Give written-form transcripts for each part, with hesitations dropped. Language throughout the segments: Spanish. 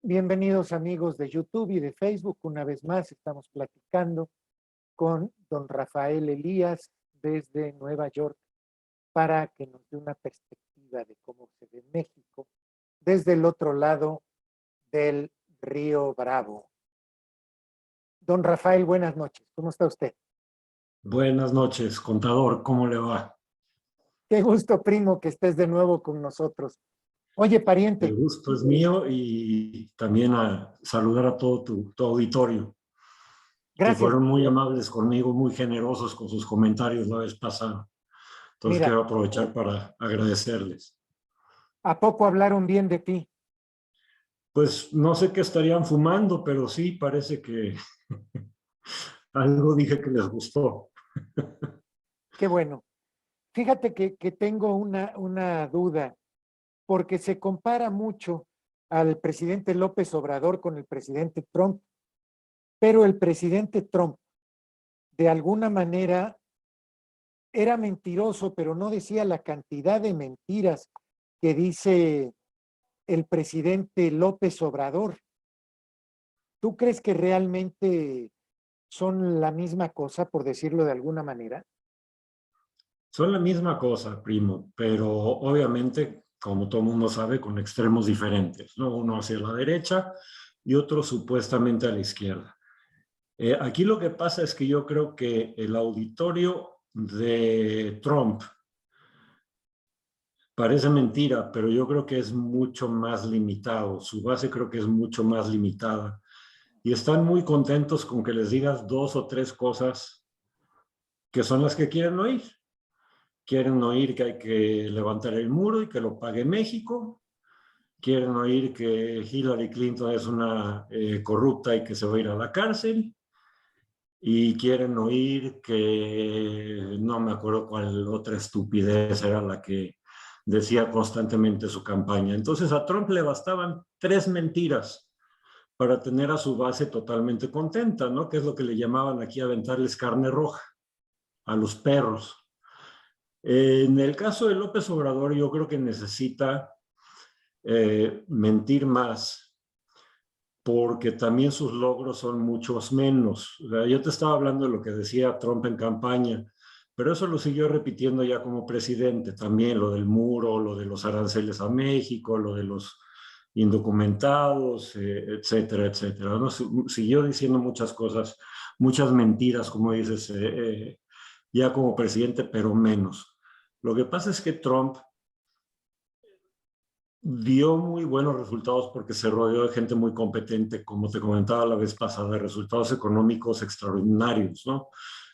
Bienvenidos amigos de YouTube y de Facebook. Una vez más estamos platicando con don Rafael Elías desde Nueva York para que nos dé una perspectiva de cómo se ve México desde el otro lado del río Bravo. Don Rafael, buenas noches. ¿Cómo está usted? Buenas noches, contador, ¿cómo le va? Qué gusto, primo, que estés de nuevo con nosotros. Oye, El pariente, gusto es mío y también a saludar a todo tu auditorio, que gracias. fueron muy amables conmigo, muy generosos con sus comentarios la vez pasada. Entonces Mira, quiero aprovechar para agradecerles. ¿a poco hablaron bien de ti? Pues no sé qué estarían fumando, pero sí parece que algo dije que les gustó. Qué bueno. Fíjate que tengo una duda, porque se compara mucho al presidente López Obrador con el presidente Trump, pero el presidente Trump, de alguna manera, era mentiroso, pero no decía la cantidad de mentiras que dice el presidente López Obrador. ¿Tú crees que realmente son la misma cosa, por decirlo de alguna manera? Son la misma cosa, primo, pero obviamente, como todo mundo sabe, con extremos diferentes, ¿no? Uno hacia la derecha y otro supuestamente a la izquierda. Aquí lo que pasa es que yo creo que el auditorio de Trump parece mentira, pero yo creo que es mucho más limitado. Su base creo que es mucho más limitada. Y están muy contentos con que les digas dos o tres cosas que son las que quieren oír. Quieren oír que hay que levantar el muro y que lo pague México. Quieren oír que Hillary Clinton es una corrupta y que se va a ir a la cárcel. Y quieren oír que no me acuerdo cuál otra estupidez era la que decía constantemente su campaña. Entonces a Trump le bastaban tres mentiras para tener a su base totalmente contenta, ¿no? Que es lo que le llamaban aquí aventarles carne roja a los perros. En el caso de López Obrador, yo creo que necesita mentir más porque también sus logros son muchos menos. O sea, yo te estaba hablando de lo que decía Trump en campaña, pero eso lo siguió repitiendo ya como presidente también, lo del muro, lo de los aranceles a México, lo de los indocumentados, etcétera, etcétera, ¿no? Siguió diciendo muchas cosas, muchas mentiras, como dices, ya como presidente, pero menos. Lo que pasa es que Trump dio muy buenos resultados porque se rodeó de gente muy competente, como te comentaba la vez pasada, resultados económicos extraordinarios, ¿no?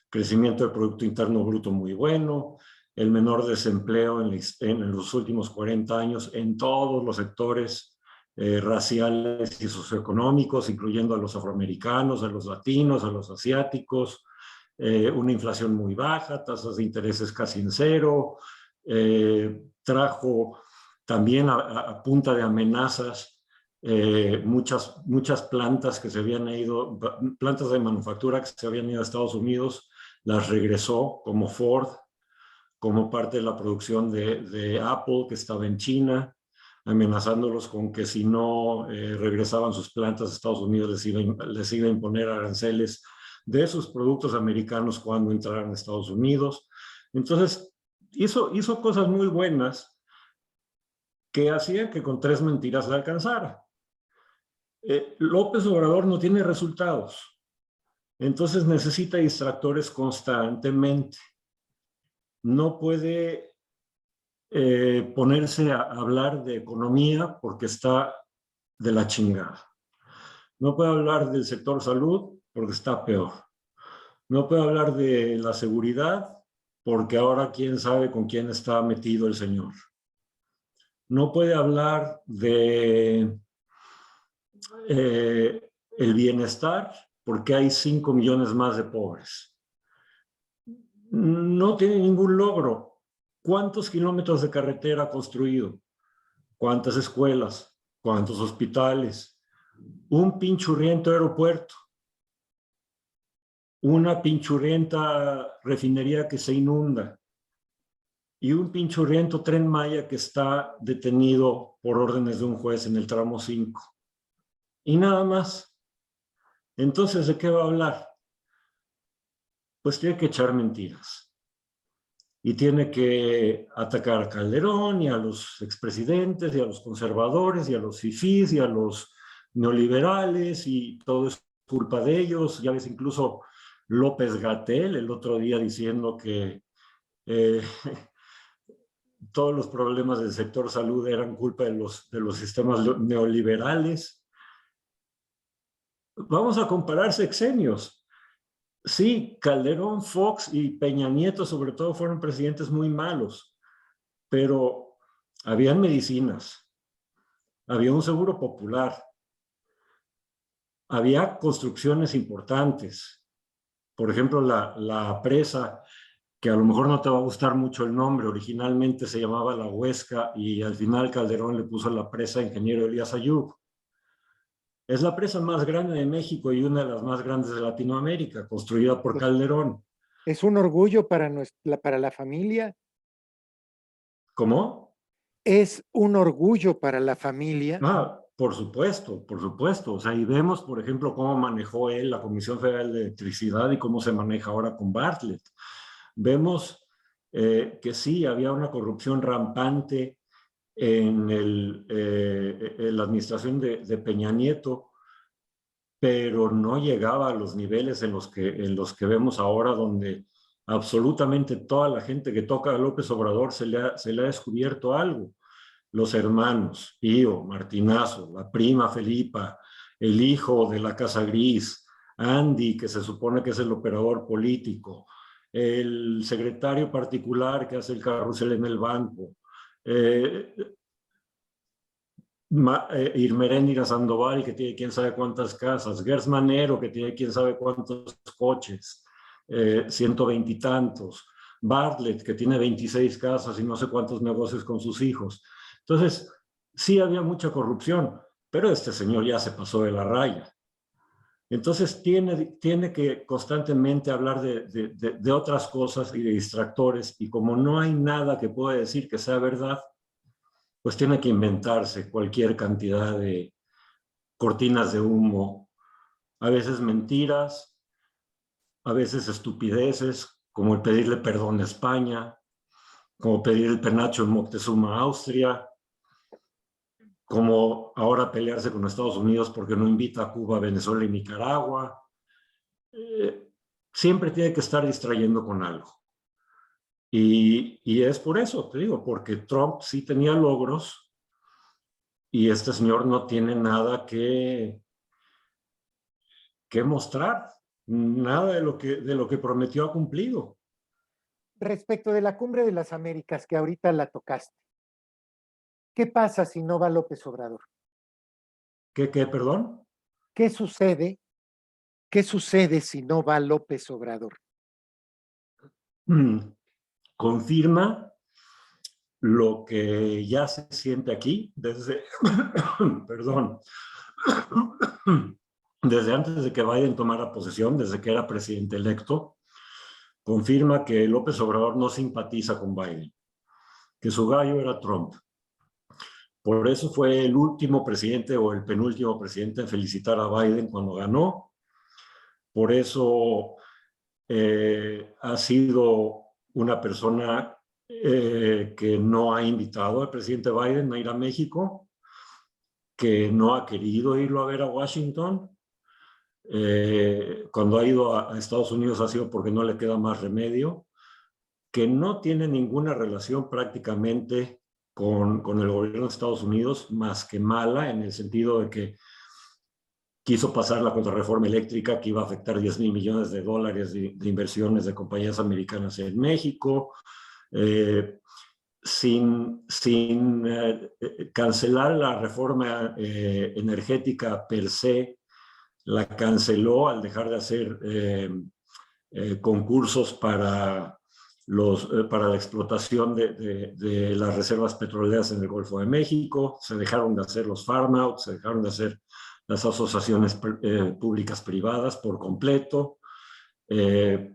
Crecimiento del Producto Interno Bruto muy bueno, el menor desempleo en los últimos 40 años en todos los sectores raciales y socioeconómicos, incluyendo a los afroamericanos, a los latinos, a los asiáticos, una inflación muy baja, tasas de intereses casi en cero, trajo también a punta de amenazas, muchas plantas que se habían ido, plantas de manufactura que se habían ido a Estados Unidos, las regresó como Ford, como parte de la producción de Apple que estaba en China, amenazándolos con que si no regresaban sus plantas a Estados Unidos les iba a imponer aranceles de sus productos americanos cuando entraran a Estados Unidos. Entonces, hizo cosas muy buenas que hacía que con tres mentiras la alcanzara. López Obrador no tiene resultados, entonces necesita distractores constantemente. No puede ponerse a hablar de economía porque está de la chingada. No puede hablar del sector salud porque está peor. No puede hablar de la seguridad porque ahora quién sabe con quién está metido el señor. No puede hablar de el bienestar porque hay 5 millones más de pobres. No tiene ningún logro. ¿Cuántos kilómetros de carretera ha construido? ¿Cuántas escuelas? ¿Cuántos hospitales? Un pinchurriento aeropuerto, una pinchurrienta refinería que se inunda y un pinchurriento tren Maya que está detenido por órdenes de un juez en el tramo 5. y nada más. Entonces, ¿de qué va a hablar? Pues tiene que echar mentiras. Y tiene que atacar a Calderón y a los expresidentes y a los conservadores y a los fifís y a los neoliberales y todo es culpa de ellos. Ya ves incluso López-Gatell el otro día diciendo que eh, todos los problemas del sector salud eran culpa de los sistemas neoliberales. Vamos a comparar sexenios. Sí, Calderón, Fox y Peña Nieto sobre todo fueron presidentes muy malos, pero habían medicinas, había un seguro popular, había construcciones importantes. Por ejemplo, la presa, que a lo mejor no te va a gustar mucho el nombre, originalmente se llamaba La Huesca y al final Calderón le puso la presa Ingeniero Elías Ayub. Es la presa más grande de México y una de las más grandes de Latinoamérica, construida por Calderón. Es un orgullo para la familia. ¿Cómo? Es un orgullo para la familia. Ah, por supuesto, por supuesto. O sea, y vemos, por ejemplo, cómo manejó él la Comisión Federal de Electricidad y cómo se maneja ahora con Bartlett. Vemos que sí, había una corrupción rampante en la administración de Peña Nieto, pero no llegaba a los niveles en los que vemos ahora, donde absolutamente toda la gente que toca a López Obrador se le ha descubierto algo. Los hermanos, Pío, Martinazo, la prima Felipa, el hijo de la Casa Gris, Andy, que se supone que es el operador político, el secretario particular que hace el carrusel en el banco, eh, Irmeréndira Sandoval, que tiene quién sabe cuántas casas, Gers Manero, que tiene quién sabe cuántos coches, 120 y tantos, Bartlett, que tiene 26 casas y no sé cuántos negocios con sus hijos. Entonces, sí había mucha corrupción, pero este señor ya se pasó de la raya. Entonces, tiene que constantemente hablar de otras cosas y de distractores, y como no hay nada que pueda decir que sea verdad, pues tiene que inventarse cualquier cantidad de cortinas de humo, a veces mentiras, a veces estupideces, como el pedirle perdón a España, como pedir el penacho en Moctezuma, Austria, como ahora pelearse con Estados Unidos porque no invita a Cuba, Venezuela y Nicaragua. Siempre tiene que estar distrayendo con algo. Y es por eso, te digo, porque Trump sí tenía logros y este señor no tiene nada que mostrar. Nada de lo que prometió ha cumplido. Respecto de la Cumbre de las Américas, que ahorita la tocaste, ¿qué pasa si no va López Obrador? ¿Qué, perdón? ¿Qué sucede? ¿Qué sucede si no va López Obrador? Confirma lo que ya se siente aquí desde, perdón, desde antes de que Biden tomara posesión, desde que era presidente electo, confirma que López Obrador no simpatiza con Biden, que su gallo era Trump. Por eso fue el último presidente o el penúltimo presidente en felicitar a Biden cuando ganó. Por eso ha sido una persona que no ha invitado al presidente Biden a ir a México, que no ha querido irlo a ver a Washington. Cuando ha ido a Estados Unidos ha sido porque no le queda más remedio, que no tiene ninguna relación prácticamente con el gobierno de Estados Unidos, más que mala, en el sentido de que quiso pasar la contrarreforma eléctrica que iba a afectar 10,000 millones de dólares de inversiones de compañías americanas en México, sin cancelar la reforma energética per se. La canceló al dejar de hacer concursos para la explotación de las reservas petroleras en el Golfo de México. Se dejaron de hacer los farm-outs, se dejaron de hacer las asociaciones públicas privadas por completo,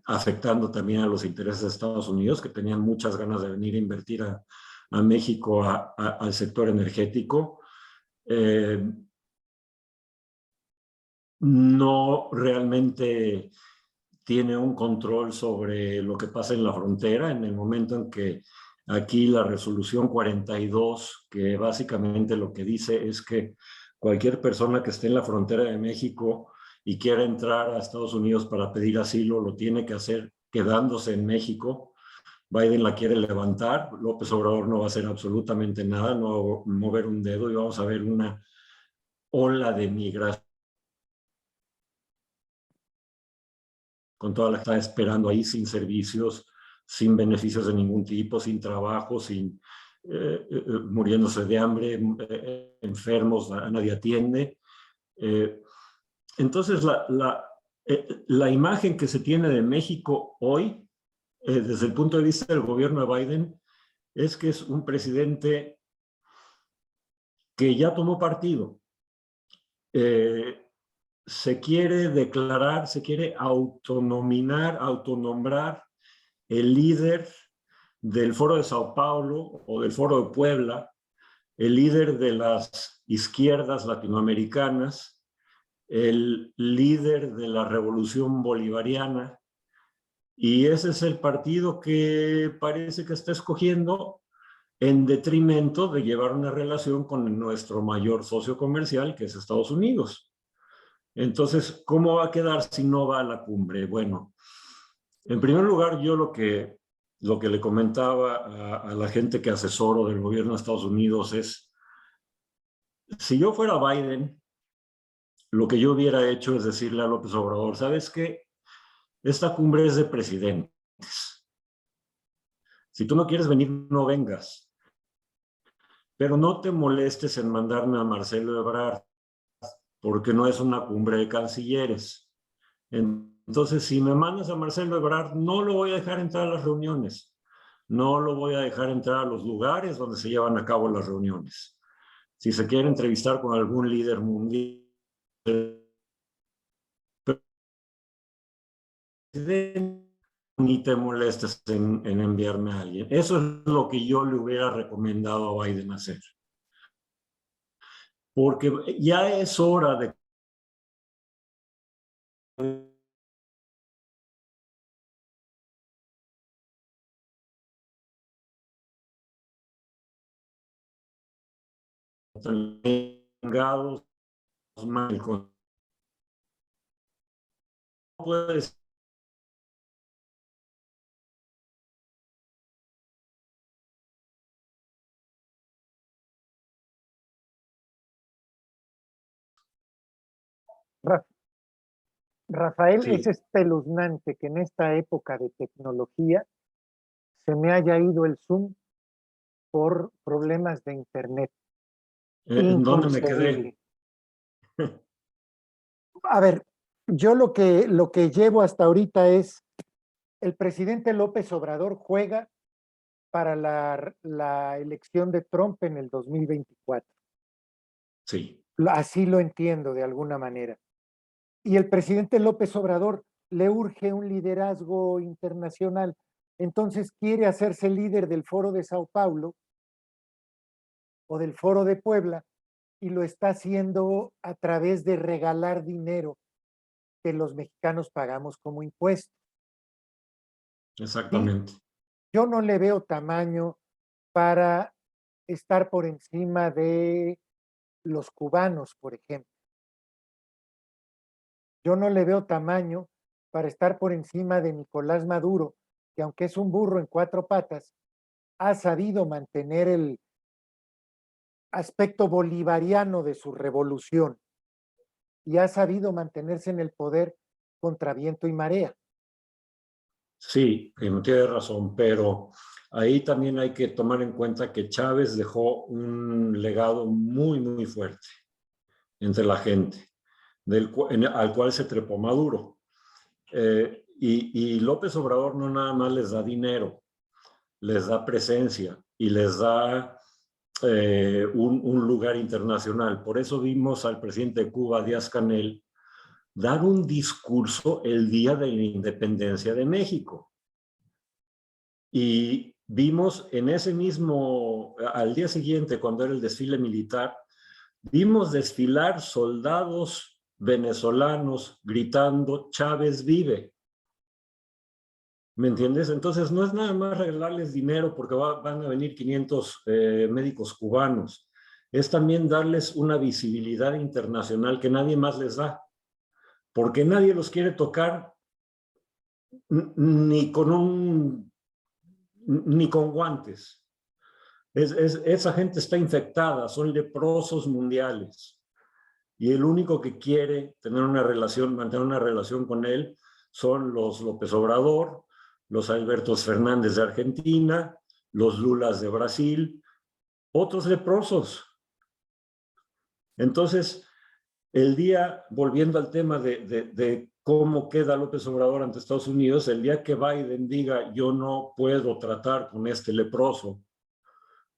afectando también a los intereses de Estados Unidos, que tenían muchas ganas de venir a invertir a México al sector energético. no realmente tiene un control sobre lo que pasa en la frontera en el momento en que aquí la resolución 42, que básicamente lo que dice es que cualquier persona que esté en la frontera de México y quiera entrar a Estados Unidos para pedir asilo, lo tiene que hacer quedándose en México. Biden la quiere levantar, López Obrador no va a hacer absolutamente nada, no va a mover un dedo y vamos a ver una ola de migración con toda la que está esperando ahí sin servicios, sin beneficios de ningún tipo, sin trabajo, muriéndose de hambre, enfermos, a nadie atiende. Entonces, la imagen que se tiene de México hoy, desde el punto de vista del gobierno de Biden, es que es un presidente que ya tomó partido. Se quiere declarar, se quiere autonombrar el líder del Foro de Sao Paulo o del Foro de Puebla, el líder de las izquierdas latinoamericanas, el líder de la revolución bolivariana, y ese es el partido que parece que está escogiendo en detrimento de llevar una relación con nuestro mayor socio comercial, que es Estados Unidos. Entonces, ¿cómo va a quedar si no va a la cumbre? Bueno, en primer lugar, yo lo que le comentaba a la gente que asesoro del gobierno de Estados Unidos es, si yo fuera Biden, lo que yo hubiera hecho es decirle a López Obrador, ¿sabes qué? Esta cumbre es de presidentes. Si tú no quieres venir, no vengas. Pero no te molestes en mandarme a Marcelo Ebrard, porque no es una cumbre de cancilleres. Entonces, si me mandas a Marcelo Ebrard, no lo voy a dejar entrar a las reuniones. No lo voy a dejar entrar a los lugares donde se llevan a cabo las reuniones. Si se quiere entrevistar con algún líder mundial, ni te molestes en enviarme a alguien. Eso es lo que yo le hubiera recomendado a Biden hacer. Porque ya es hora de vengados, no puedes Ra- Rafael, es sí. espeluznante que en esta época de tecnología se me haya ido el Zoom por problemas de internet. ¿En dónde me quedé? Inconcebible. A ver, yo lo que llevo hasta ahorita es el presidente López Obrador juega para la elección de Trump en el 2024. Sí, Así lo entiendo de alguna manera. Y el presidente López Obrador le urge un liderazgo internacional. Entonces quiere hacerse líder del Foro de Sao Paulo o del Foro de Puebla y lo está haciendo a través de regalar dinero que los mexicanos pagamos como impuesto. ¿Sí? exactamente. Yo no le veo tamaño para estar por encima de los cubanos, por ejemplo. Yo no le veo tamaño para estar por encima de Nicolás Maduro, que aunque es un burro en cuatro patas, ha sabido mantener el aspecto bolivariano de su revolución y ha sabido mantenerse en el poder contra viento y marea. Sí, tiene razón, pero ahí también hay que tomar en cuenta que Chávez dejó un legado muy, muy fuerte entre la gente, al cual se trepó Maduro. Y López Obrador no nada más les da dinero, les da presencia y les da un lugar internacional. Por eso vimos al presidente de Cuba, Díaz-Canel, dar un discurso el día de la independencia de México. Y vimos en ese mismo, al día siguiente, cuando era el desfile militar, vimos desfilar soldados venezolanos gritando Chávez vive. ¿Me entiendes? Entonces no es nada más regalarles dinero porque van a venir 500 médicos cubanos. Es también darles una visibilidad internacional que nadie más les da. Porque nadie los quiere tocar ni con guantes. Esa gente está infectada, son leprosos mundiales. Y el único que quiere tener una relación, mantener una relación con él, son los López Obrador, los Albertos Fernández de Argentina, los Lulas de Brasil, otros leprosos. Entonces, volviendo al tema de cómo queda López Obrador ante Estados Unidos, el día que Biden diga yo no puedo tratar con este leproso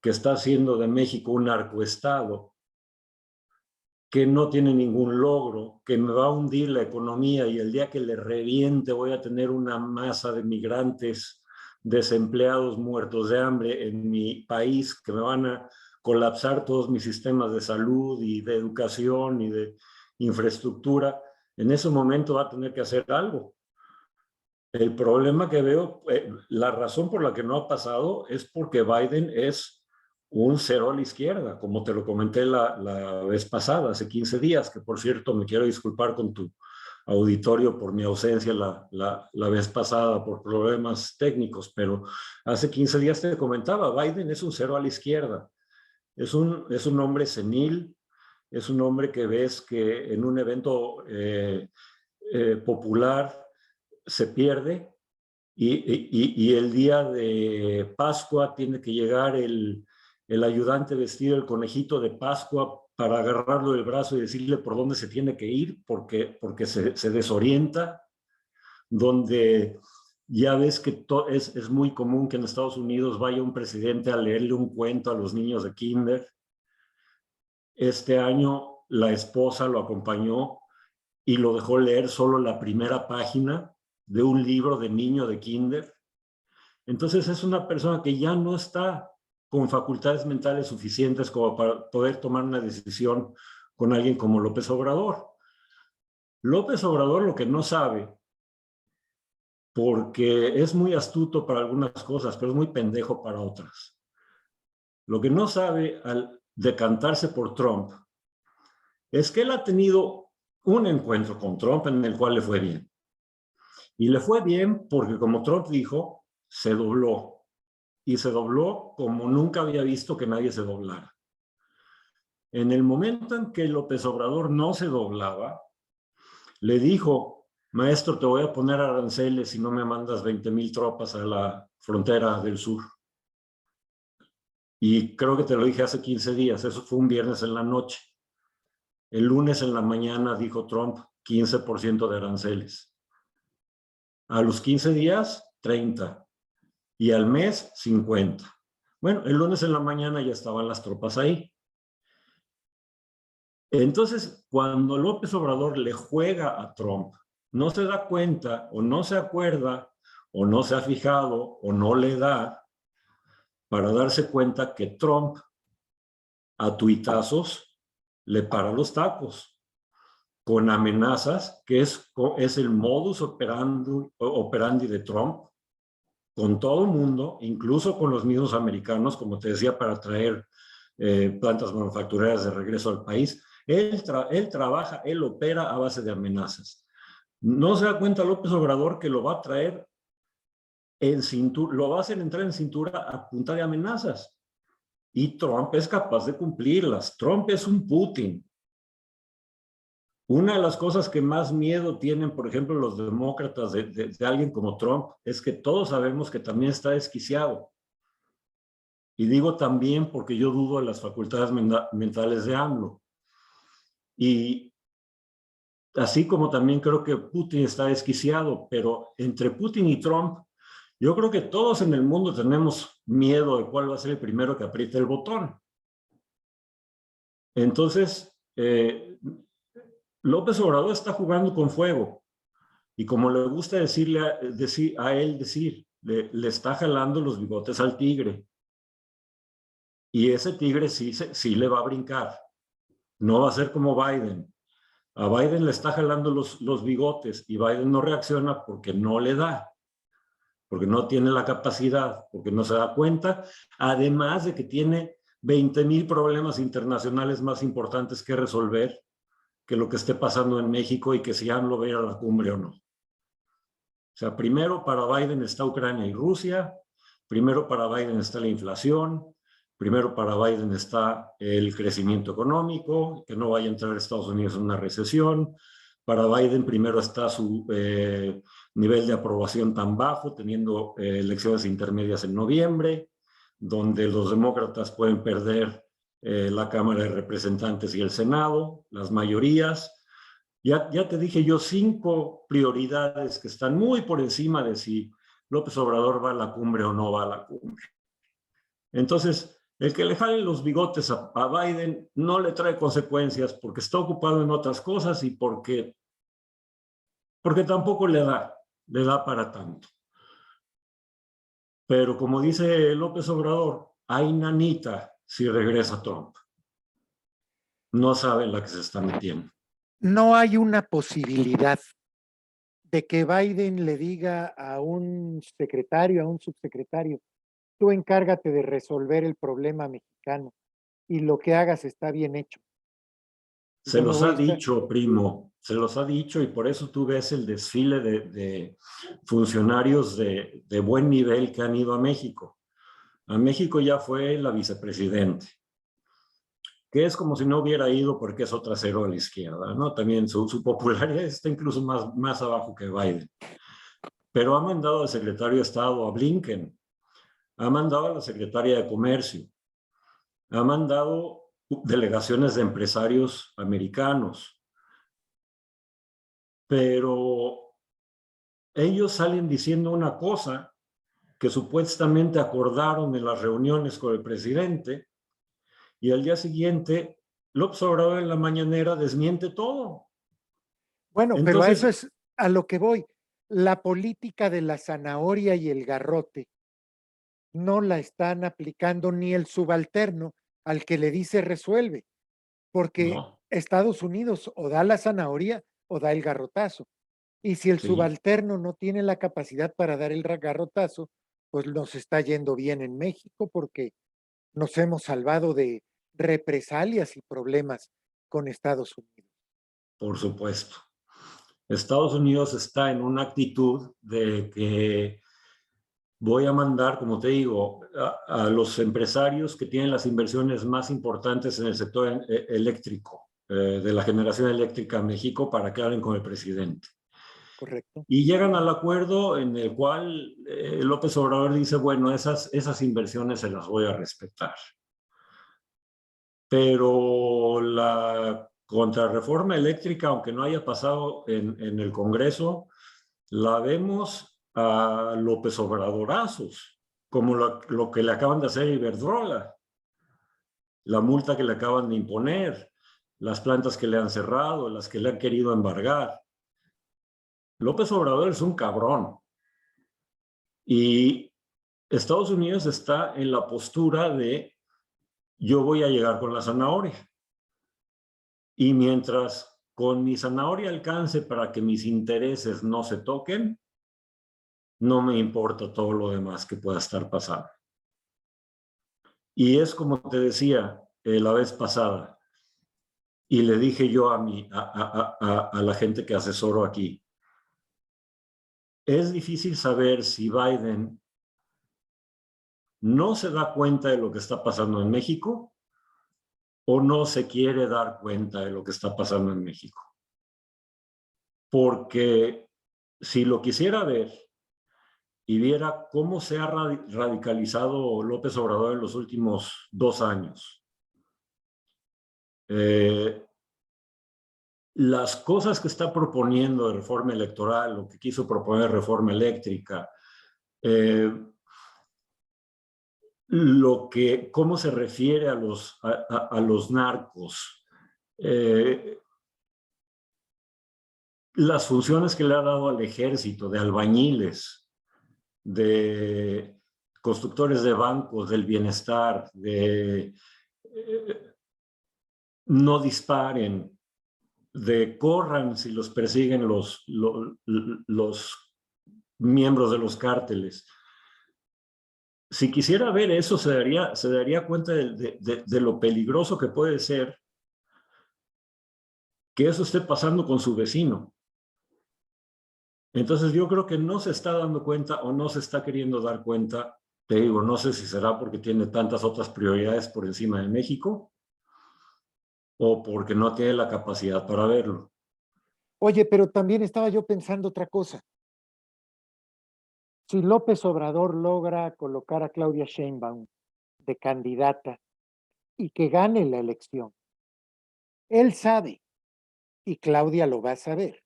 que está haciendo de México un narcoestado, que no tiene ningún logro, que me va a hundir la economía y el día que le reviente voy a tener una masa de migrantes desempleados muertos de hambre en mi país, que me van a colapsar todos mis sistemas de salud y de educación y de infraestructura, en ese momento va a tener que hacer algo. El problema que veo, la razón por la que no ha pasado es porque Biden es un cero a la izquierda, como te lo comenté la vez pasada, hace 15 días, que por cierto me quiero disculpar con tu auditorio por mi ausencia la vez pasada por problemas técnicos, pero hace 15 días te comentaba, Biden es un cero a la izquierda, es un hombre senil, es un hombre que ves que en un evento popular se pierde y el día de Pascua tiene que llegar el ayudante vestido del conejito de Pascua para agarrarlo del brazo y decirle por dónde se tiene que ir porque se desorienta, donde ya ves que es muy común que en Estados Unidos vaya un presidente a leerle un cuento a los niños de kinder. Este año la esposa lo acompañó y lo dejó leer solo la primera página de un libro de niño de kinder. Entonces es una persona que ya no está con facultades mentales suficientes como para poder tomar una decisión con alguien como López Obrador. López Obrador lo que no sabe, porque es muy astuto para algunas cosas, pero es muy pendejo para otras. Lo que no sabe al decantarse por Trump es que él ha tenido un encuentro con Trump en el cual le fue bien. Y le fue bien porque, como Trump dijo, se dobló. Y se dobló como nunca había visto que nadie se doblara. En el momento en que López Obrador no se doblaba, le dijo, maestro, te voy a poner aranceles si no me mandas 20,000 tropas a la frontera del sur. Y creo que te lo dije hace 15 días, eso fue un viernes en la noche. El lunes en la mañana dijo Trump 15% de aranceles. A los 15 días, 30. Y al mes, 50. Bueno, el lunes en la mañana ya estaban las tropas ahí. Entonces, cuando López Obrador le juega a Trump, no se da cuenta o no se acuerda o no se ha fijado o no le da para darse cuenta que Trump a tuitazos le para los tacos con amenazas, que es el modus operandi de Trump, con todo el mundo, incluso con los mismos americanos, como te decía, para traer plantas manufactureras de regreso al país. Él trabaja, él opera a base de amenazas. No se da cuenta López Obrador que lo va a traer en cintura, lo va a hacer entrar en cintura a punta de amenazas. Y Trump es capaz de cumplirlas. Trump es un Putin. Una de las cosas que más miedo tienen, por ejemplo, los demócratas de alguien como Trump, es que todos sabemos que también está desquiciado. Y digo también porque yo dudo de las facultades mentales de AMLO. Y así como también creo que Putin está desquiciado, pero entre Putin y Trump, yo creo que todos en el mundo tenemos miedo de cuál va a ser el primero que apriete el botón. Entonces, López Obrador está jugando con fuego y como le gusta decirle le está jalando los bigotes al tigre. Y ese tigre sí le va a brincar. No va a ser como Biden. A Biden le está jalando los bigotes y Biden no reacciona porque no le da, porque no tiene la capacidad, porque no se da cuenta, además de que tiene 20,000 problemas internacionales más importantes que resolver que lo que esté pasando en México y que si AMLO va a ir a la cumbre o no. O sea, primero para Biden está Ucrania y Rusia, primero para Biden está la inflación, primero para Biden está el crecimiento económico, que no vaya a entrar Estados Unidos en una recesión. Para Biden primero está su nivel de aprobación tan bajo, teniendo elecciones intermedias en noviembre, donde los demócratas pueden perder la Cámara de Representantes y el Senado, las mayorías. Ya te dije yo 5 prioridades que están muy por encima de si López Obrador va a la cumbre o no va a la cumbre. Entonces, el que le jale los bigotes a Biden no le trae consecuencias porque está ocupado en otras cosas y porque tampoco le da para tanto. Pero como dice López Obrador, hay nanita si regresa Trump. No sabe en la que se está metiendo. No hay una posibilidad de que Biden le diga a un secretario, a un subsecretario, tú encárgate de resolver el problema mexicano y lo que hagas está bien hecho. Se Yo me los voy ha a estar... dicho, primo, se los ha dicho y por eso tú ves el desfile de funcionarios de buen nivel que han ido a México. A México ya fue la vicepresidente, que es como si no hubiera ido porque es otra cero a la izquierda, ¿no? También su popularidad está incluso más abajo que Biden. Pero ha mandado al secretario de Estado, a Blinken, ha mandado a la secretaria de Comercio, ha mandado delegaciones de empresarios americanos, pero ellos salen diciendo una cosa que supuestamente acordaron en las reuniones con el presidente y al día siguiente López Obrador en la mañanera desmiente todo. Bueno, pero a eso Entonces, es a lo que voy. La política de la zanahoria y el garrote no la están aplicando ni el subalterno al que le dice resuelve, porque no, Estados Unidos o da la zanahoria o da el garrotazo. Y si el sí, subalterno no tiene la capacidad para dar el garrotazo, pues nos está yendo bien en México porque nos hemos salvado de represalias y problemas con Estados Unidos. por supuesto. Estados Unidos está en una actitud de que voy a mandar, como te digo, a los empresarios que tienen las inversiones más importantes en el sector eléctrico, de la generación eléctrica en México, para que hablen con el presidente. ¿Correcto? Y llegan al acuerdo en el cual López Obrador dice, bueno, esas inversiones se las voy a respetar. Pero la contrarreforma eléctrica, aunque no haya pasado en el Congreso, la vemos a López Obradorazos, como lo que le acaban de hacer a Iberdrola, la multa que le acaban de imponer, las plantas que le han cerrado, las que le han querido embargar. López Obrador es un cabrón. Y Estados Unidos está en la postura de yo voy a llegar con la zanahoria. Y mientras con mi zanahoria alcance para que mis intereses no se toquen, no me importa todo lo demás que pueda estar pasando. Y es como te decía la vez pasada, y le dije yo a la gente que asesoro aquí, es difícil saber si Biden no se da cuenta de lo que está pasando en México o no se quiere dar cuenta de lo que está pasando en México. Porque si lo quisiera ver y viera cómo se ha radicalizado López Obrador en los últimos 2 años, las cosas que está proponiendo de reforma electoral, lo que quiso proponer reforma eléctrica, cómo se refiere a los narcos, las funciones que le ha dado al ejército, de albañiles, de constructores de bancos, del bienestar, de no disparen, de corran si los persiguen los miembros de los cárteles. Si quisiera ver eso, se daría cuenta de lo peligroso que puede ser que eso esté pasando con su vecino. Entonces yo creo que no se está dando cuenta o no se está queriendo dar cuenta. Te digo, no sé si será porque tiene tantas otras prioridades por encima de México o porque no tiene la capacidad para verlo. Oye, pero también estaba yo pensando otra cosa. Si López Obrador logra colocar a Claudia Sheinbaum de candidata y que gane la elección, él sabe, y Claudia lo va a saber,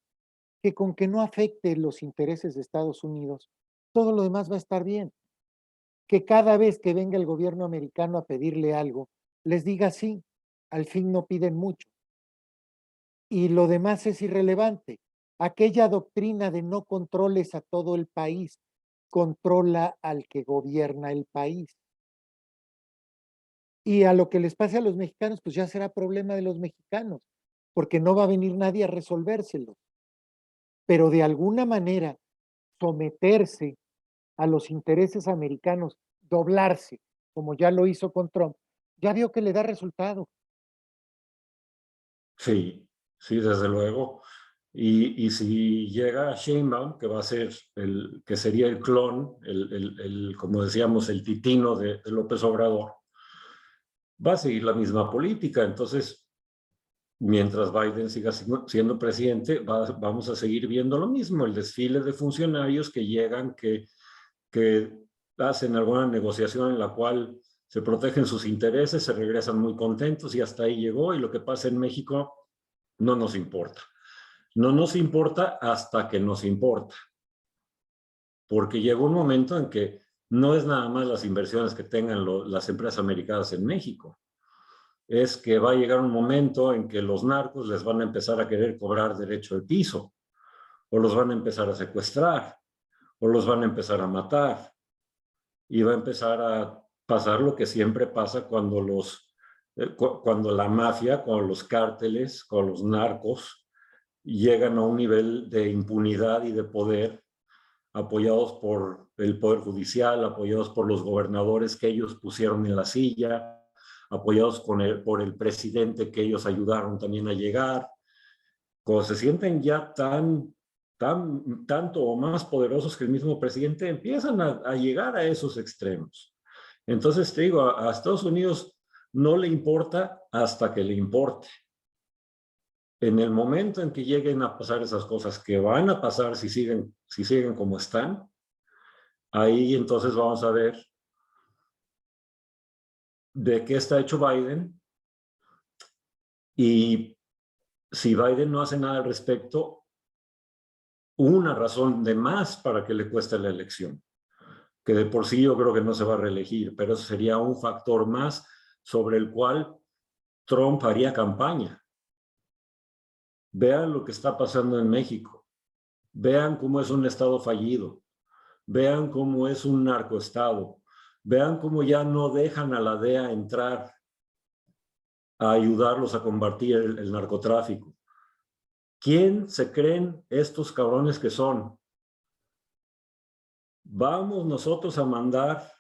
que con que no afecte los intereses de Estados Unidos, todo lo demás va a estar bien. Que cada vez que venga el gobierno americano a pedirle algo, les diga sí, al fin no piden mucho. Y lo demás es irrelevante. Aquella doctrina de no controles a todo el país, controla al que gobierna el país. Y a lo que les pase a los mexicanos, pues ya será problema de los mexicanos, porque no va a venir nadie a resolvérselo. Pero de alguna manera, someterse a los intereses americanos, doblarse, como ya lo hizo con Trump, ya vio que le da resultado. Sí, sí, desde luego. Y si llega Sheinbaum, que va a ser que sería el clon, como decíamos, el titino de López Obrador, va a seguir la misma política. Entonces, mientras Biden siga siendo presidente, vamos a seguir viendo lo mismo, el desfile de funcionarios que llegan, que hacen alguna negociación en la cual se protegen sus intereses, se regresan muy contentos y hasta ahí llegó, y lo que pasa en México no nos importa. No nos importa hasta que nos importa, porque llegó un momento en que no es nada más las inversiones que tengan las empresas americanas en México, es que va a llegar un momento en que los narcos les van a empezar a querer cobrar derecho de piso, o los van a empezar a secuestrar, o los van a empezar a matar, y va a empezar a pasar lo que siempre pasa cuando cuando la mafia, con los cárteles, con los narcos, llegan a un nivel de impunidad y de poder, apoyados por el Poder Judicial, apoyados por los gobernadores que ellos pusieron en la silla, apoyados por el presidente que ellos ayudaron también a llegar. Cuando se sienten ya tanto o más poderosos que el mismo presidente, empiezan a llegar a esos extremos. Entonces te digo, a Estados Unidos no le importa hasta que le importe. En el momento en que lleguen a pasar esas cosas que van a pasar si siguen como están, ahí entonces vamos a ver de qué está hecho Biden, y si Biden no hace nada al respecto, una razón de más para que le cueste la elección, que de por sí yo creo que no se va a reelegir, pero eso sería un factor más sobre el cual Trump haría campaña. Vean lo que está pasando en México, vean cómo es un estado fallido, vean cómo es un narcoestado, vean cómo ya no dejan a la DEA entrar a ayudarlos a combatir el narcotráfico. ¿Quién se creen estos cabrones que son? Vamos nosotros a mandar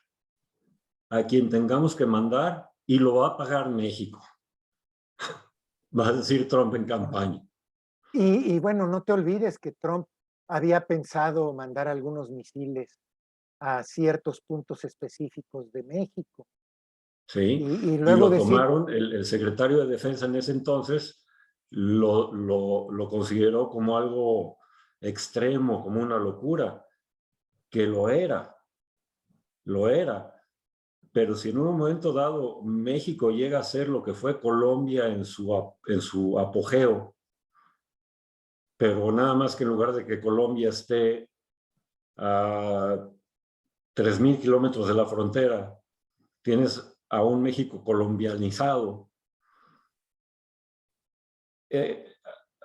a quien tengamos que mandar y lo va a pagar México, va a decir Trump en campaña. Y bueno, no te olvides que Trump había pensado mandar algunos misiles a ciertos puntos específicos de México. ¿Sí? Y Y luego lo decir, tomaron, el secretario de Defensa en ese entonces lo consideró como algo extremo, como una locura, que lo era, pero si en un momento dado México llega a ser lo que fue Colombia en su apogeo, pero nada más que en lugar de que Colombia esté a 3,000 kilómetros de la frontera, tienes a un México colombianizado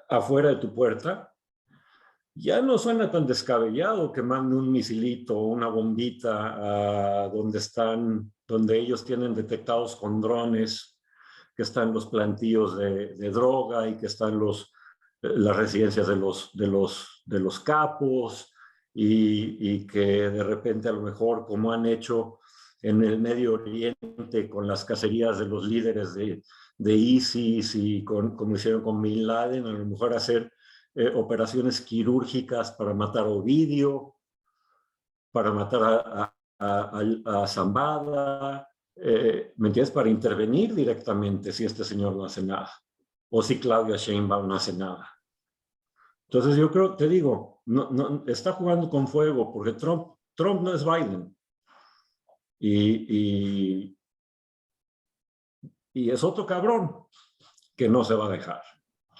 afuera de tu puerta, ya no suena tan descabellado que mande un misilito o una bombita a donde ellos tienen detectados con drones, que están los plantíos de droga y que están los las residencias de los capos y que de repente a lo mejor, como han hecho en el Medio Oriente con las cacerías de los líderes de ISIS y como hicieron con Bin Laden, a lo mejor hacer operaciones quirúrgicas para matar a Ovidio, para matar a Zambada, ¿me entiendes? Para intervenir directamente si este señor no hace nada, o si Claudia Sheinbaum no hace nada. Entonces yo creo, te digo, no, está jugando con fuego, porque Trump no es Biden. Y es otro cabrón que no se va a dejar.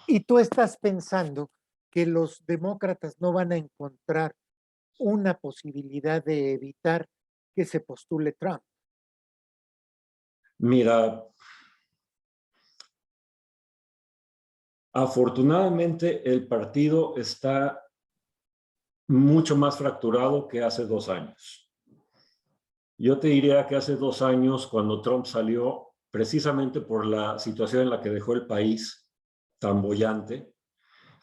¿Y tú estás pensando que los demócratas no van a encontrar una posibilidad de evitar que se postule Trump? Mira, afortunadamente el partido está mucho más fracturado que hace 2 años. Yo te diría que hace 2 años, cuando Trump salió, precisamente por la situación en la que dejó el país tan boyante,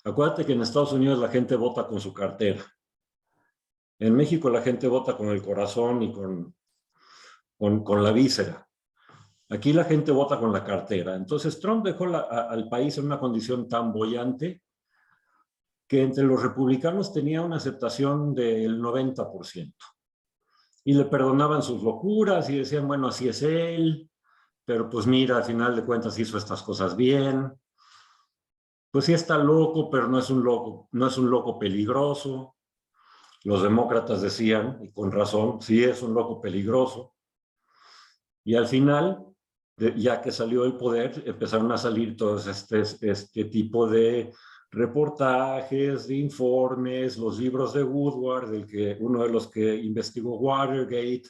acuérdate que en Estados Unidos la gente vota con su cartera. En México la gente vota con el corazón y con la víscera. Aquí la gente vota con la cartera. Entonces Trump dejó al país en una condición tan boyante que entre los republicanos tenía una aceptación del 90%. Y le perdonaban sus locuras y decían, bueno, así es él, pero pues mira, al final de cuentas hizo estas cosas bien. Pues sí está loco, pero no es un loco peligroso. Los demócratas decían, y con razón, sí es un loco peligroso. Y al final, ya que salió del poder, empezaron a salir todos este tipo de reportajes, de informes, los libros de Woodward, uno de los que investigó Watergate,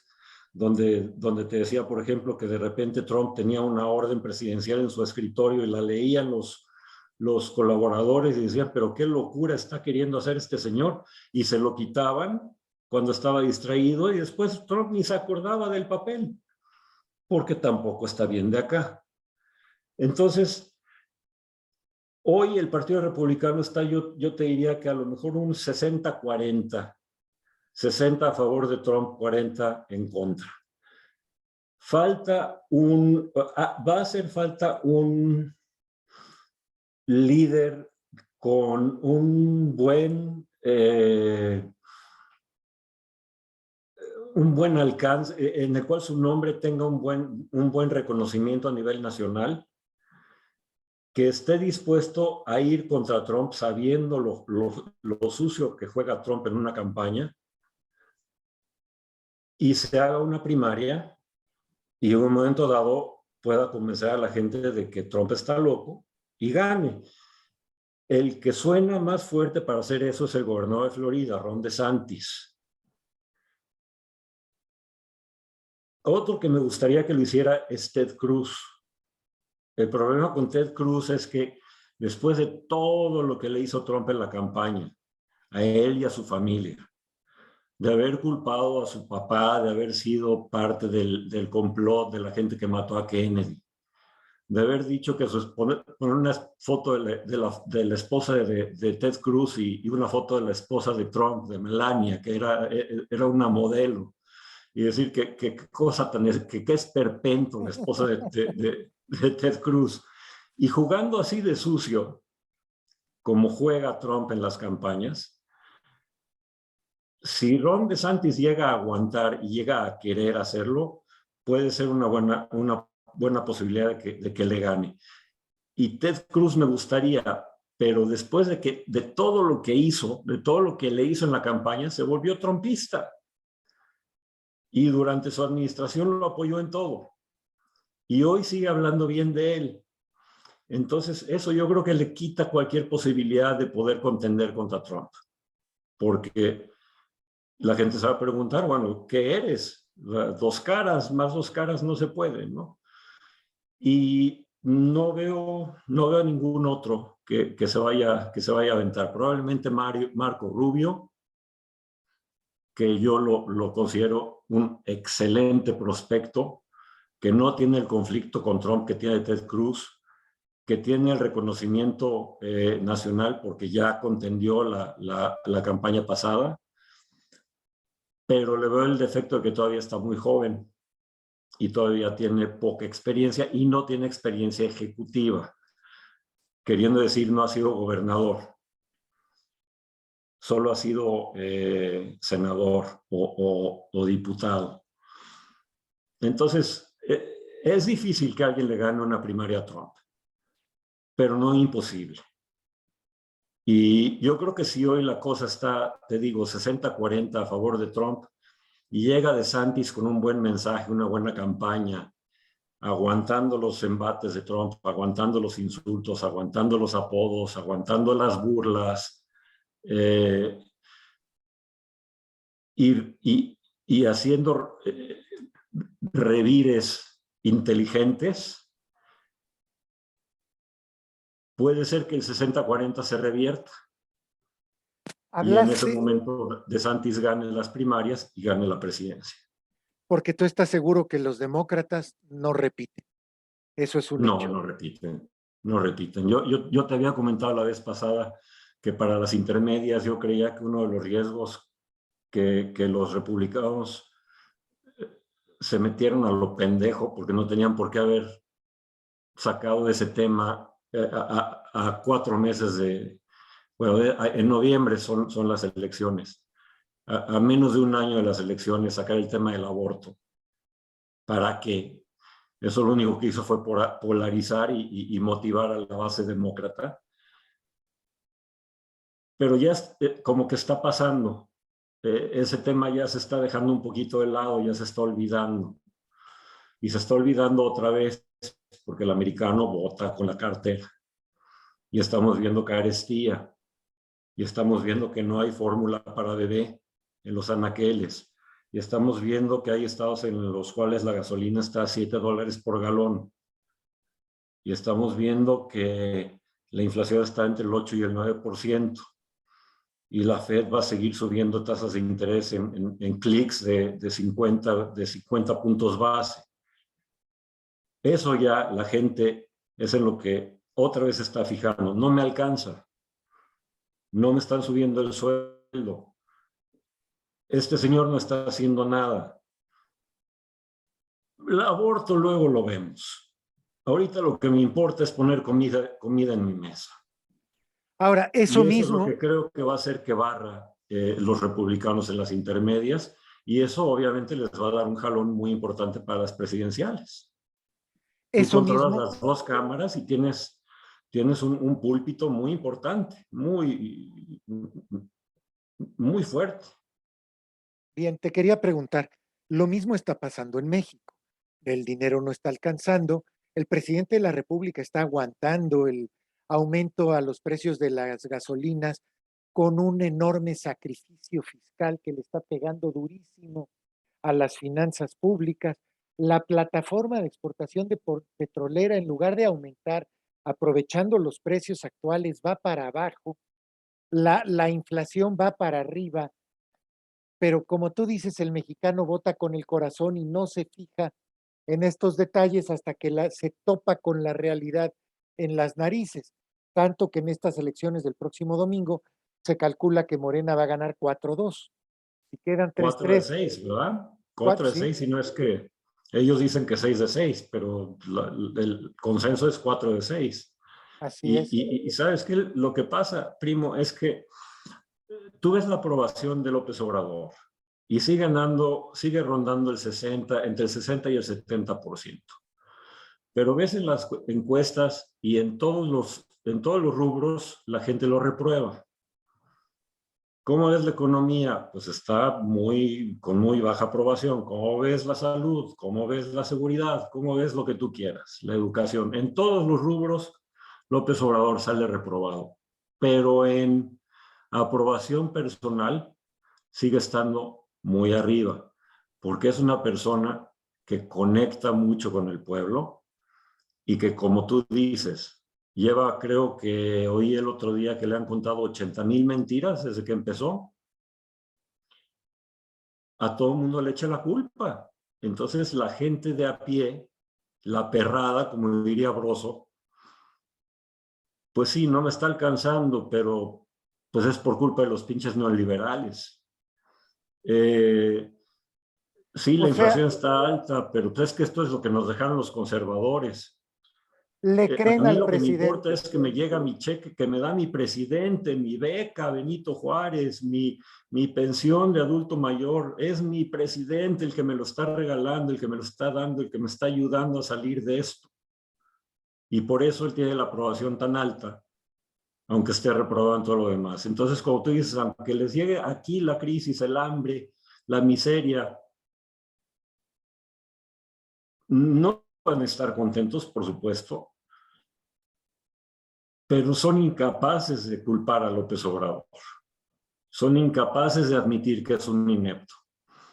donde te decía, por ejemplo, que de repente Trump tenía una orden presidencial en su escritorio y la leían los colaboradores y decían, pero qué locura está queriendo hacer este señor, y se lo quitaban cuando estaba distraído, y después Trump ni se acordaba del papel, porque tampoco está bien de acá. Entonces, hoy el Partido Republicano está, yo te diría que a lo mejor un 60-40, 60 a favor de Trump, 40 en contra. Va a hacer falta un líder con un buen alcance, en el cual su nombre tenga un buen reconocimiento a nivel nacional, que esté dispuesto a ir contra Trump sabiendo lo sucio que juega Trump en una campaña, y se haga una primaria y en un momento dado pueda convencer a la gente de que Trump está loco y gane. El que suena más fuerte para hacer eso es el gobernador de Florida, Ron DeSantis. Otro que me gustaría que lo hiciera es Ted Cruz. El problema con Ted Cruz es que después de todo lo que le hizo Trump en la campaña, a él y a su familia, de haber culpado a su papá, de haber sido parte del complot de la gente que mató a Kennedy, de haber dicho que poner una foto de la esposa de Ted Cruz y una foto de la esposa de Trump, de Melania, que era una modelo, y decir que cosa tan, que es esperpento la esposa de Ted Cruz, y jugando así de sucio como juega Trump en las campañas. Si Ron DeSantis llega a aguantar y llega a querer hacerlo, puede ser una buena posibilidad de que le gane. Y Ted Cruz me gustaría, pero después de todo lo que hizo, de todo lo que le hizo en la campaña, se volvió trumpista. Y durante su administración lo apoyó en todo. Y hoy sigue hablando bien de él. Entonces, eso yo creo que le quita cualquier posibilidad de poder contender contra Trump. Porque la gente se va a preguntar, bueno, ¿qué eres? 2 caras, más 2 caras no se puede, ¿no? Y no veo ningún otro que se vaya a aventar. Probablemente Marco Rubio, que yo lo considero un excelente prospecto, que no tiene el conflicto con Trump que tiene Ted Cruz, que tiene el reconocimiento nacional porque ya contendió la campaña pasada, pero le veo el defecto de que todavía está muy joven y todavía tiene poca experiencia y no tiene experiencia ejecutiva, queriendo decir no ha sido gobernador, solo ha sido senador o diputado. Entonces, es difícil que alguien le gane una primaria a Trump, pero no imposible. Y yo creo que si hoy la cosa está, te digo, 60-40 a favor de Trump, y llega DeSantis con un buen mensaje, una buena campaña, aguantando los embates de Trump, aguantando los insultos, aguantando los apodos, aguantando las burlas, y haciendo revires inteligentes, puede ser que el 60-40 se revierta. Y en ese momento DeSantis gane las primarias y gane la presidencia. Porque tú estás seguro que los demócratas no repiten. Eso es un hecho. No repiten, no repiten. Yo te había comentado la vez pasada que para las intermedias yo creía que uno de los riesgos que los republicanos se metieron a lo pendejo porque no tenían por qué haber sacado ese tema a 4 meses de... Bueno, en noviembre son las elecciones. A menos de un año de las elecciones, sacar el tema del aborto. ¿Para qué? Eso lo único que hizo fue polarizar y motivar a la base demócrata. Pero ya como que está pasando. Ese tema ya se está dejando un poquito de lado, ya se está olvidando. Y se está olvidando otra vez porque el americano vota con la cartera. Y estamos viendo carestía. Y estamos viendo que no hay fórmula para bebé en los anaqueles. Y estamos viendo que hay estados en los cuales la gasolina está a $7 por galón. Y estamos viendo que la inflación está entre el 8 y el 9%. Y la Fed va a seguir subiendo tasas de interés en clics de 50 puntos base. Eso ya la gente es en lo que otra vez está fijando. No me alcanza. No me están subiendo el sueldo. Este señor no está haciendo nada. El aborto luego lo vemos. Ahorita lo que me importa es poner comida en mi mesa. Ahora, eso mismo... es lo que creo que va a hacer que barra los republicanos en las intermedias, y eso obviamente les va a dar un jalón muy importante para las presidenciales. Tú controlas las 2 cámaras y tienes un púlpito muy importante, muy fuerte. Bien, te quería preguntar, lo mismo está pasando en México. El dinero no está alcanzando, el presidente de la República está aguantando el aumento a los precios de las gasolinas con un enorme sacrificio fiscal que le está pegando durísimo a las finanzas públicas. La plataforma de exportación de petrolera, en lugar de aumentar, aprovechando los precios actuales, va para abajo. La inflación va para arriba. Pero como tú dices, el mexicano vota con el corazón y no se fija en estos detalles hasta que se topa con la realidad en las narices. Tanto que en estas elecciones del próximo domingo se calcula que Morena va a ganar 4-2. Si quedan 3-3. 4 de 6, ¿verdad? 4 de 6, y no es que ellos dicen que 6 de 6, pero el consenso es 4 de 6. Así es. Y ¿sabes qué? Lo que pasa, primo, es que tú ves la aprobación de López Obrador y sigue rondando entre el 60 y el 70%. Pero ves en las encuestas y en todos los rubros la gente lo reprueba. ¿Cómo ves la economía? Pues está con muy baja aprobación. ¿Cómo ves la salud? ¿Cómo ves la seguridad? ¿Cómo ves lo que tú quieras? La educación. En todos los rubros, López Obrador sale reprobado. Pero en aprobación personal sigue estando muy arriba, porque es una persona que conecta mucho con el pueblo y que, como tú dices, creo que oí el otro día que le han contado 80,000 mentiras desde que empezó. A todo el mundo le echa la culpa. Entonces la gente de a pie, la perrada, como diría Broso, pues sí, no me está alcanzando, pero pues es por culpa de los pinches neoliberales. Sí, O la sea, inflación está alta, pero pues es que esto es lo que nos dejaron los conservadores. le A creen mí al lo que me importa presidente. es que me llega mi cheque, que me da mi presidente, mi beca, Benito Juárez, mi pensión de adulto mayor. Es mi presidente el que me lo está regalando, el que me lo está dando, el que me está ayudando a salir de esto. Y por eso él tiene la aprobación tan alta, aunque esté reprobado en todo lo demás. Entonces, como tú dices, aunque les llegue aquí la crisis, el hambre, la miseria, no van a estar contentos, por supuesto, pero son incapaces de culpar a López Obrador. Son incapaces de admitir que es un inepto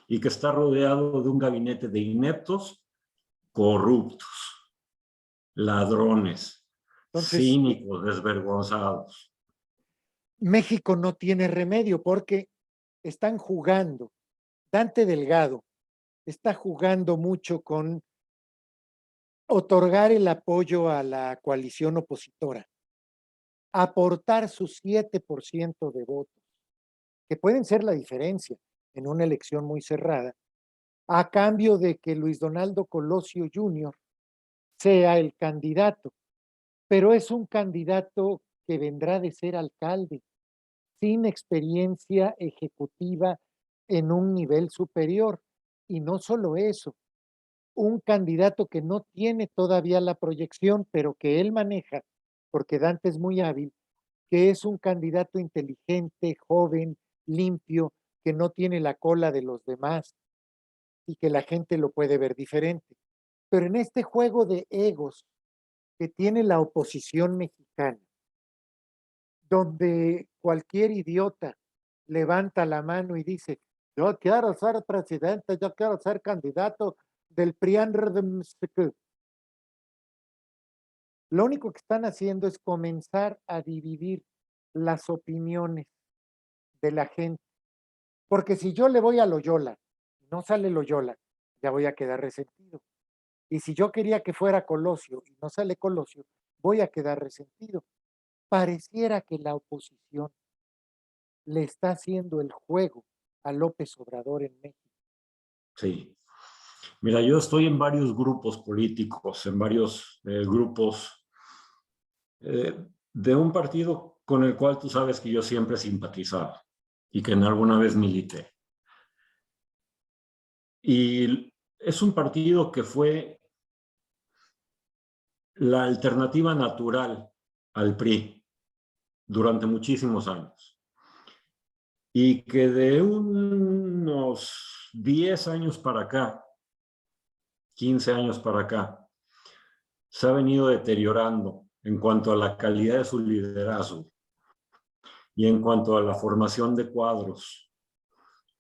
y que está rodeado de un gabinete de ineptos, corruptos, ladrones, Entonces, cínicos, desvergonzados. México no tiene remedio porque están jugando. Dante Delgado está jugando mucho con otorgar el apoyo a la coalición opositora, aportar su 7% de votos, que pueden ser la diferencia en una elección muy cerrada, a cambio de que Luis Donaldo Colosio Jr. sea el candidato, pero es un candidato que vendrá de ser alcalde, sin experiencia ejecutiva en un nivel superior. Y no solo eso, un candidato que no tiene todavía la proyección, pero que él maneja, porque Dante es muy hábil, que es un candidato inteligente, joven, limpio, que no tiene la cola de los demás y que la gente lo puede ver diferente. Pero en este juego de egos que tiene la oposición mexicana, donde cualquier idiota levanta la mano y dice, yo quiero ser presidente, yo quiero ser candidato del PRIAN. Lo único que están haciendo es comenzar a dividir las opiniones de la gente. Porque si yo le voy a Loyola, no sale Loyola, ya voy a quedar resentido. Y si yo quería que fuera Colosio y no sale Colosio, voy a quedar resentido. Pareciera que la oposición le está haciendo el juego a López Obrador en México. Sí. Mira, yo estoy en varios grupos políticos, en varios grupos de un partido con el cual tú sabes que yo siempre he simpatizado y que en alguna vez milité. Y es un partido que fue la alternativa natural al PRI durante muchísimos años. Y que de unos 10 años para acá, 15 años para acá, se ha venido deteriorando en cuanto a la calidad de su liderazgo y en cuanto a la formación de cuadros.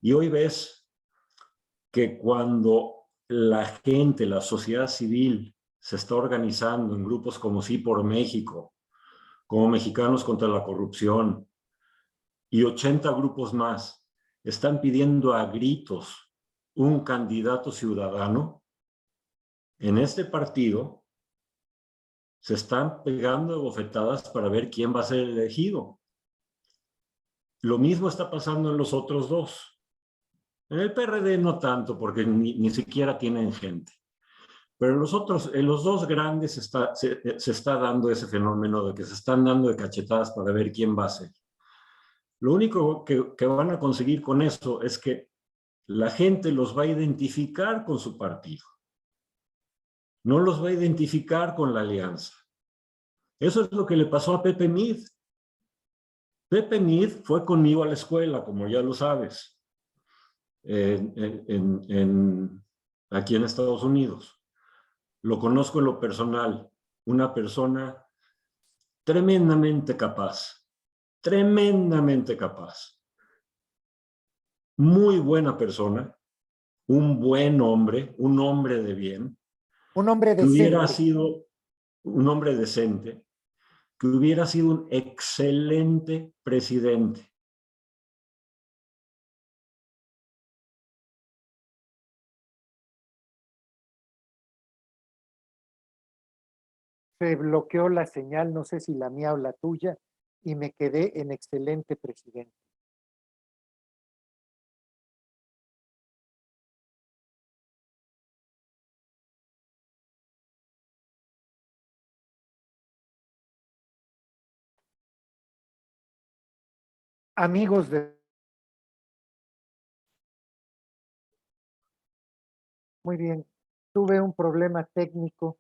Y hoy ves que cuando la gente, la sociedad civil, se está organizando en grupos como Sí por México, como Mexicanos contra la Corrupción y 80 grupos más, están pidiendo a gritos un candidato ciudadano, en este partido se están pegando de bofetadas para ver quién va a ser elegido. Lo mismo está pasando en los otros dos. En el PRD no tanto, porque ni siquiera tienen gente. Pero en los otros, en los dos grandes se está dando ese fenómeno de que se están dando de cachetadas para ver quién va a ser. Lo único que van a conseguir con eso es que la gente los va a identificar con su partido. No los va a identificar con la alianza. Eso es lo que le pasó a Pepe Mid. Pepe Mid fue conmigo a la escuela, como ya lo sabes, aquí en Estados Unidos. Lo conozco en lo personal, una persona tremendamente capaz, muy buena persona, un buen hombre, un hombre de bien, Un hombre que hubiera decente. sido un hombre decente, que hubiera sido un excelente presidente. se bloqueó la señal, no sé si la mía o la tuya, y me quedé en excelente presidente. Amigos de... Muy bien, tuve un problema técnico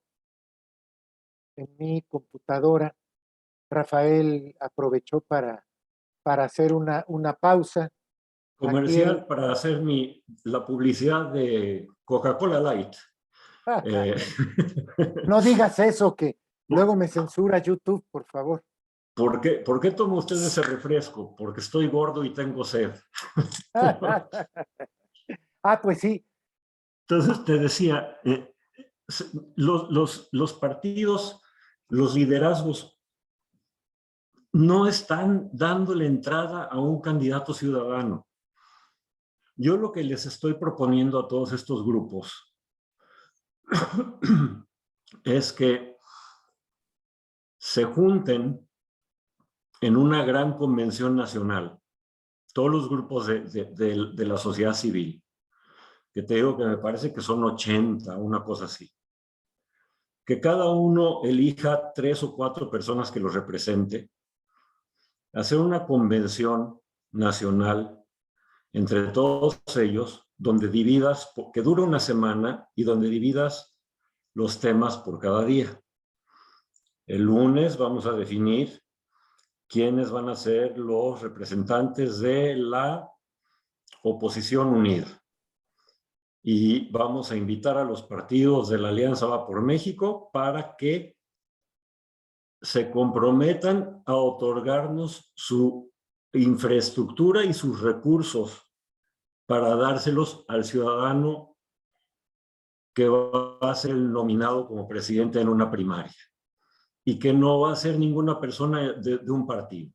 en mi computadora. Rafael aprovechó para hacer una pausa. Aquí Comercial para hacer la publicidad de Coca-Cola Light. Eh, no digas eso, que luego me censura YouTube, por favor. por qué toma usted ese refresco? Porque estoy gordo y tengo sed. Pues sí, Entonces te decía, los partidos, los liderazgos, no están dándole entrada a un candidato ciudadano. Yo lo que les estoy proponiendo a todos estos grupos es que se junten en una gran convención nacional, todos los grupos de la sociedad civil, que te digo que me parece que son 80, una cosa así. Que cada uno elija 3 o 4 personas que los represente, hacer una convención nacional entre todos ellos, donde dividas, que dura una semana y donde dividas los temas por cada día. El lunes vamos a definir quiénes van a ser los representantes de la oposición unida. Y vamos a invitar a los partidos de la Alianza Va por México para que se comprometan a otorgarnos su infraestructura y sus recursos para dárselos al ciudadano que va a ser el nominado como presidente en una primaria y que no va a ser ninguna persona de un partido.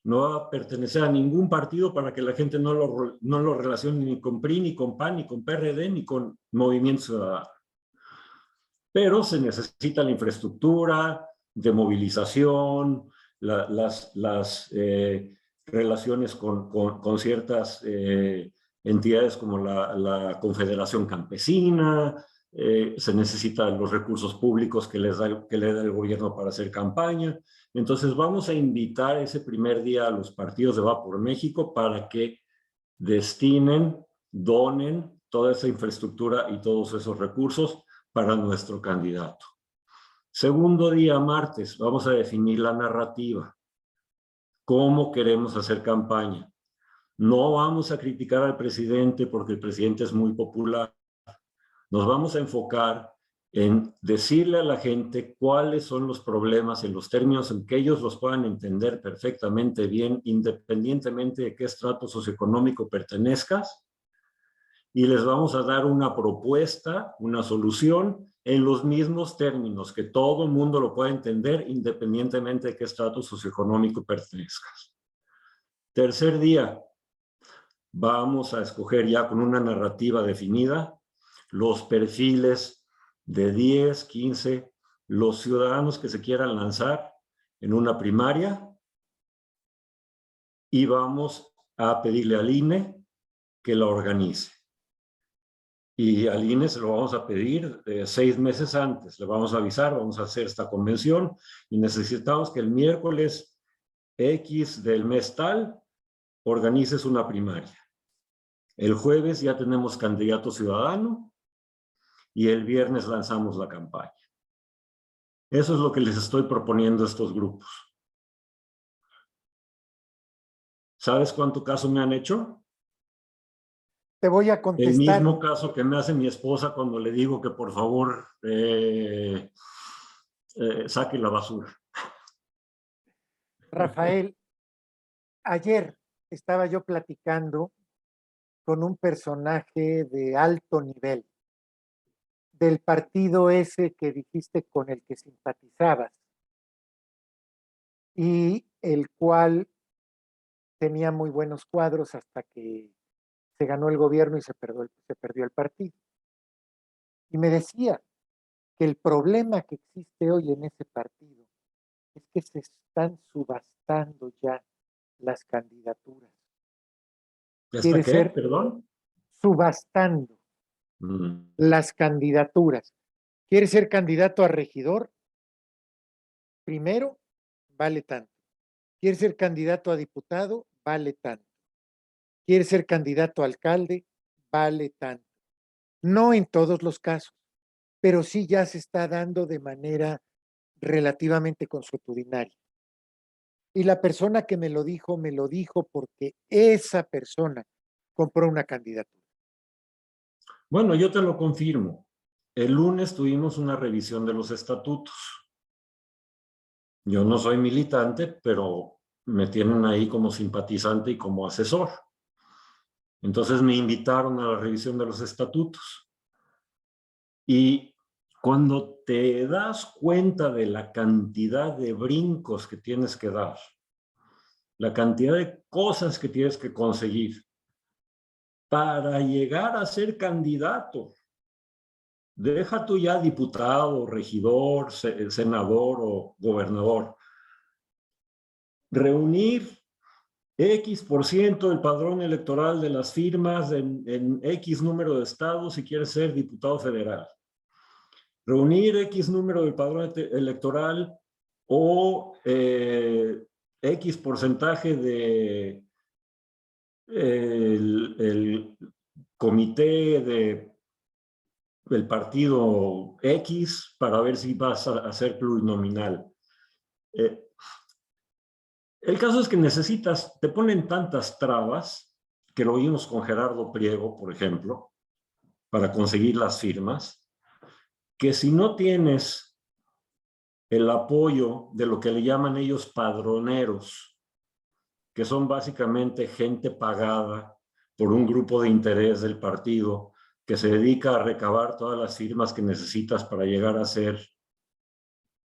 No va a pertenecer a ningún partido para que la gente no lo relacione ni con PRI, ni con PAN, ni con PRD, ni con Movimiento Ciudadano. Pero se necesita la infraestructura de movilización, las relaciones con ciertas entidades como la Confederación Campesina, se necesitan los recursos públicos que le da el gobierno para hacer campaña. Entonces vamos a invitar ese primer día a los partidos de Va por México para que destinen, donen toda esa infraestructura y todos esos recursos para nuestro candidato. Segundo día, martes, vamos a definir la narrativa. ¿Cómo queremos hacer campaña? No vamos a criticar al presidente porque el presidente es muy popular. Nos vamos a enfocar en decirle a la gente cuáles son los problemas en los términos en que ellos los puedan entender perfectamente bien, independientemente de qué estrato socioeconómico pertenezcas, y les vamos a dar una propuesta, una solución en los mismos términos, que todo el mundo lo pueda entender independientemente de qué estrato socioeconómico pertenezcas. Tercer día, vamos a escoger ya con una narrativa definida los perfiles de 10, 15, los ciudadanos que se quieran lanzar en una primaria, y vamos a pedirle al INE que la organice. Y al INE se lo vamos a pedir 6 meses antes. Le vamos a avisar, vamos a hacer esta convención y necesitamos que el miércoles X del mes tal organices una primaria. El jueves ya tenemos candidato ciudadano y el viernes lanzamos la campaña. Eso es lo que les estoy proponiendo a estos grupos. ¿Sabes cuánto caso me han hecho? te voy a El contestar. mismo caso que me hace mi esposa cuando le digo que por favor saque la basura. Rafael, ayer estaba yo platicando con un personaje de alto nivel del partido ese que dijiste con el que simpatizabas y el cual tenía muy buenos cuadros hasta que se ganó el gobierno y se perdió el partido. Y me decía que el problema que existe hoy en ese partido es que se están subastando ya las candidaturas. ¿Ya está Quiere qué? ser Perdón. subastando Mm. las candidaturas. Quiere ser candidato a regidor, primero, vale tanto. Quiere ser candidato a diputado, vale tanto. Quiere ser candidato a alcalde, vale tanto. No en todos los casos, pero sí ya se está dando de manera relativamente consuetudinaria. Y la persona que me lo dijo porque esa persona compró una candidatura. Bueno, yo te lo confirmo. El lunes tuvimos una revisión de los estatutos. Yo no soy militante, pero me tienen ahí como simpatizante y como asesor. Entonces me invitaron a la revisión de los estatutos. Y cuando te das cuenta de la cantidad de brincos que tienes que dar, la cantidad de cosas que tienes que conseguir para llegar a ser candidato, deja tú ya diputado, regidor, senador o gobernador, reunir X% del padrón electoral de las firmas en X número de estados si quieres ser diputado federal. Reunir X número del padrón electoral o X porcentaje de el comité del partido X para ver si vas a ser plurinominal. El caso es que te ponen tantas trabas, que lo vimos con Gerardo Priego, por ejemplo, para conseguir las firmas, que si no tienes el apoyo de lo que le llaman ellos padroneros, que son básicamente gente pagada por un grupo de interés del partido que se dedica a recabar todas las firmas que necesitas para llegar a ser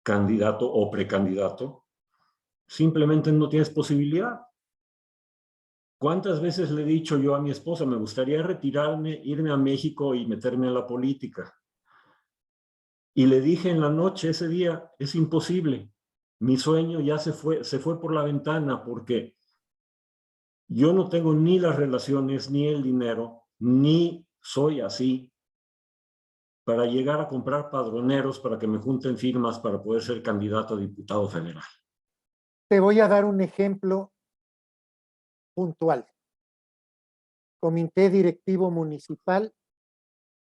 candidato o precandidato, simplemente no tienes posibilidad. ¿Cuántas veces le he dicho yo a mi esposa, me gustaría retirarme, irme a México y meterme a la política? Y le dije en la noche ese día, es imposible. Mi sueño ya se fue por la ventana porque yo no tengo ni las relaciones, ni el dinero, ni soy así para llegar a comprar padroneros para que me junten firmas para poder ser candidato a diputado federal. Te voy a dar un ejemplo puntual. Comité directivo municipal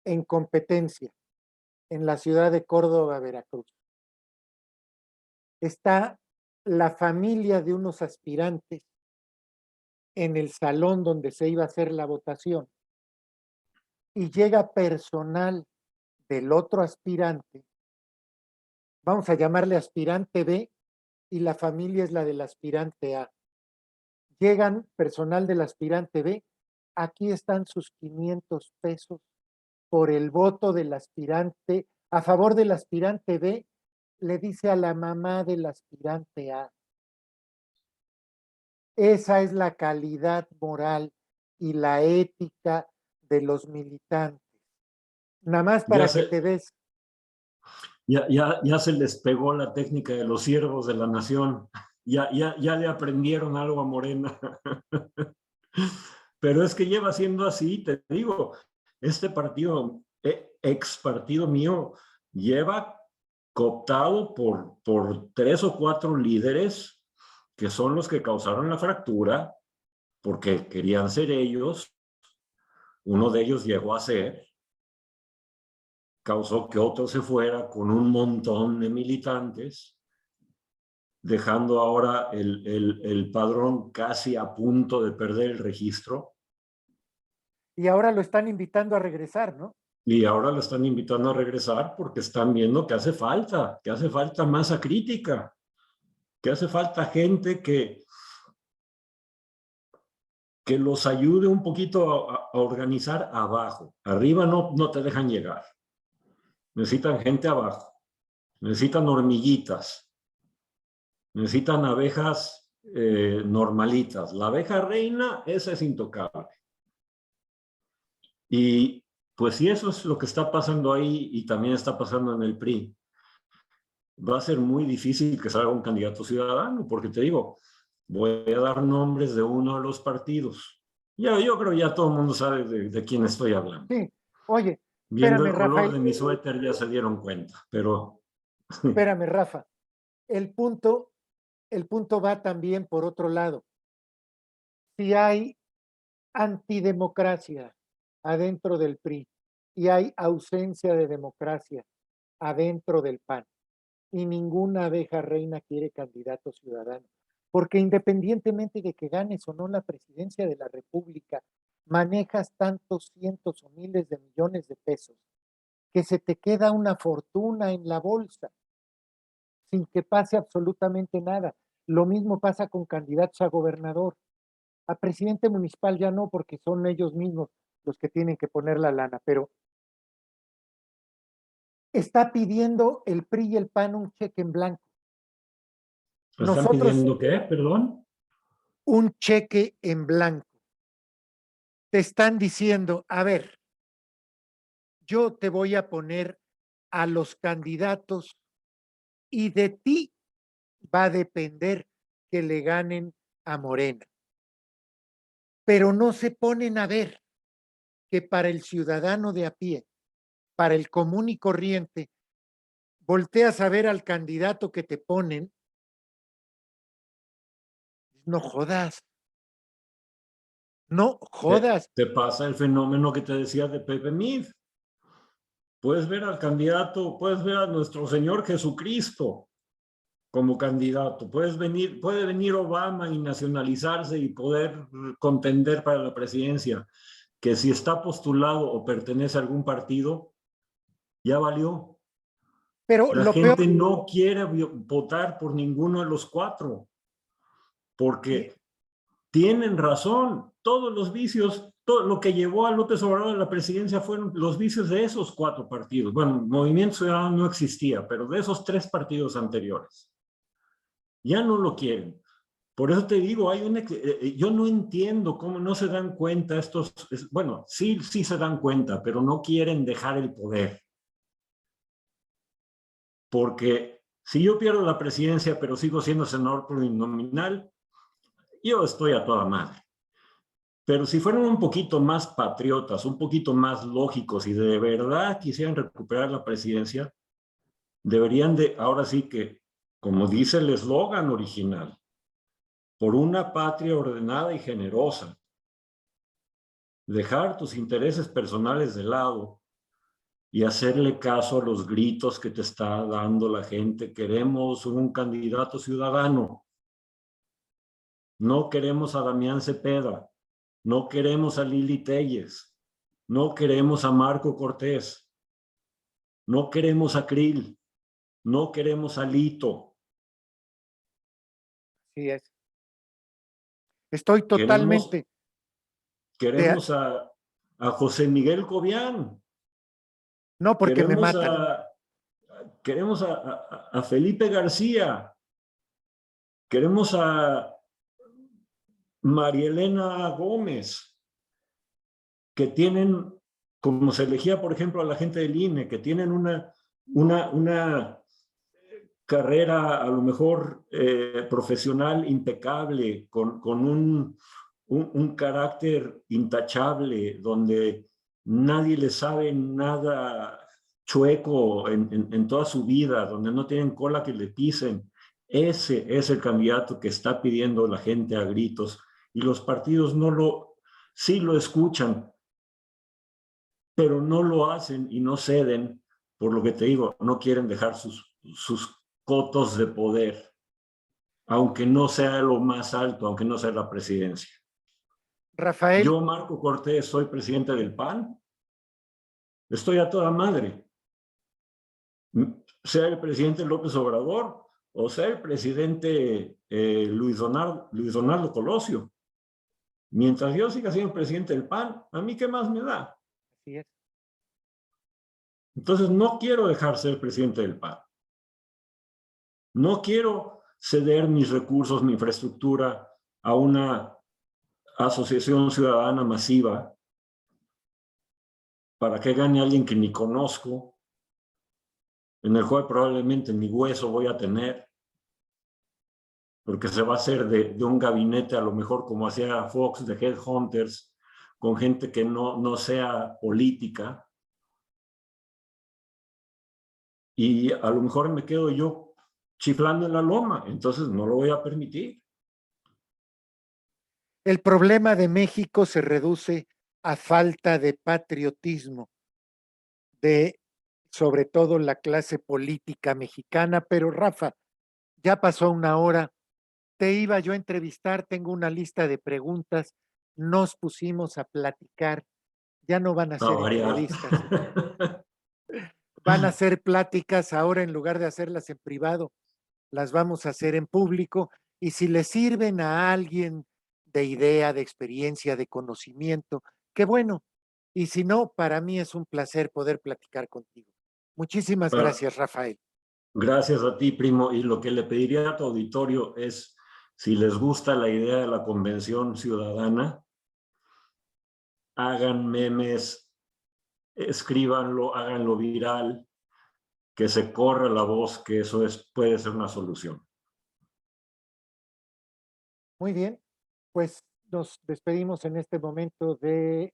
en competencia en la ciudad de Córdoba, Veracruz. Está la familia de unos aspirantes en el salón donde se iba a hacer la votación y llega personal del otro aspirante, vamos a llamarle aspirante B, y la familia es la del aspirante A. Llegan personal del aspirante B, aquí están sus 500 pesos por el voto del aspirante, a favor del aspirante B, le dice a la mamá del aspirante A. Esa es la calidad moral y la ética de los militantes. Nada más para que te des. Ya se les pegó la técnica de los siervos de la nación. Ya le aprendieron algo a Morena. Pero es que lleva siendo así, te digo, este partido, ex partido mío, lleva cooptado por 3 o 4 líderes que son los que causaron la fractura porque querían ser ellos. Uno de ellos llegó a ser, causó que otro se fuera con un montón de militantes, dejando ahora el padrón casi a punto de perder el registro. Y ahora lo están invitando a regresar, ¿no? Y ahora lo están invitando a regresar porque están viendo que hace falta masa crítica, que hace falta gente que los ayude un poquito a organizar abajo. Arriba no te dejan llegar. Necesitan gente abajo, necesitan hormiguitas, necesitan abejas normalitas. La abeja reina, esa es intocable. Y pues si eso es lo que está pasando ahí y también está pasando en el PRI, va a ser muy difícil que salga un candidato ciudadano, porque te digo, voy a dar nombres de uno de los partidos. Ya, yo creo ya todo el mundo sabe de quién estoy hablando. Sí, oye, Viendo espérame, el color Rafael, de mi suéter ya se dieron cuenta, pero espérame, Rafa. El punto, el punto va también por otro lado. Si hay antidemocracia adentro del PRI y hay ausencia de democracia adentro del PAN, y ninguna abeja reina quiere candidato ciudadano, porque independientemente de que ganes o no la presidencia de la República, manejas tantos cientos o miles de millones de pesos que se te queda una fortuna en la bolsa sin que pase absolutamente nada. Lo mismo pasa con candidatos a gobernador. A presidente municipal ya no, porque son ellos mismos los que tienen que poner la lana, pero está pidiendo el PRI y el PAN un cheque en blanco. ¿están Nosotros, pidiendo qué? Perdón. un cheque en blanco. Te están diciendo, a ver, yo te voy a poner a los candidatos y de ti va a depender que le ganen a Morena. Pero no se ponen a ver que para el ciudadano de a pie, para el común y corriente, volteas a ver al candidato que te ponen, no jodas, no jodas. Te pasa el fenómeno que te decía de Pepe Mid. Puedes ver al candidato, puedes ver a nuestro Señor Jesucristo como candidato. Puede venir Obama y nacionalizarse y poder contender para la presidencia, que si está postulado o pertenece a algún partido, ya valió. Pero La lo peor, gente no quiere votar por ninguno de los cuatro, porque tienen razón. Todos los vicios, todo lo que llevó a López Obrador a la presidencia fueron los vicios de esos cuatro partidos. Bueno, Movimiento Ciudadano no existía, pero de esos tres partidos anteriores. Ya no lo quieren. Por eso te digo, yo no entiendo cómo no se dan cuenta estos, bueno, sí se dan cuenta, pero no quieren dejar el poder. Porque si yo pierdo la presidencia, pero sigo siendo senador plurinominal, yo estoy a toda madre. Pero si fueran un poquito más patriotas, un poquito más lógicos y de verdad quisieran recuperar la presidencia, deberían de, ahora sí que, como dice el eslogan original, por una patria ordenada y generosa, dejar tus intereses personales de lado y hacerle caso a los gritos que te está dando la gente. Queremos un candidato ciudadano. No queremos a Damián Cepeda. No queremos a Lili Telles. No queremos a Marco Cortés. No queremos a Krill. No queremos a Lito. sí es. Estoy Queremos, totalmente de, queremos a José Miguel Cobian. no porque me Queremos matan. queremos a Felipe García. Queremos a María Elena Gómez, que tienen, como se elegía, por ejemplo, a la gente del INE, que tienen una carrera a lo mejor profesional impecable, con un carácter intachable, donde nadie le sabe nada chueco en toda su vida, donde no tienen cola que le pisen. Ese es el candidato que está pidiendo la gente a gritos, y los partidos sí lo escuchan, pero no lo hacen y no ceden, por lo que te digo, no quieren dejar sus cotos de poder, aunque no sea lo más alto, aunque no sea la presidencia. Rafael, Yo, Marco Cortés, soy presidente del PAN, estoy a toda madre. Sea el presidente López Obrador o sea el presidente Luis Donaldo Colosio. Mientras yo siga siendo presidente del PAN, ¿a mí qué más me da? así es. Entonces no quiero dejar ser presidente del PAN. No quiero ceder mis recursos, mi infraestructura a una asociación ciudadana masiva ¿Para qué gane alguien que ni conozco? En el cual probablemente ni hueso voy a tener, porque se va a hacer de un gabinete, a lo mejor como hacía Fox, de headhunters, con gente que no sea política. Y a lo mejor me quedo yo chiflando en la loma, entonces no lo voy a permitir. El problema de México se reduce a falta de patriotismo de sobre todo la clase política mexicana, pero Rafa, ya pasó una hora, te iba yo a entrevistar, tengo una lista de preguntas, nos pusimos a platicar, ya no van a A ser variar. entrevistas, van a ser pláticas ahora en lugar de hacerlas en privado, las vamos a hacer en público y si le sirven a alguien de idea, de experiencia, de conocimiento, qué bueno. Y si no, para mí es un placer poder platicar contigo. Muchísimas gracias, Rafael. Gracias a ti, primo. Y lo que le pediría a tu auditorio es, si les gusta la idea de la convención ciudadana, hagan memes, escríbanlo, háganlo viral, que se corra la voz, que eso puede ser una solución. Muy bien, pues nos despedimos en este momento de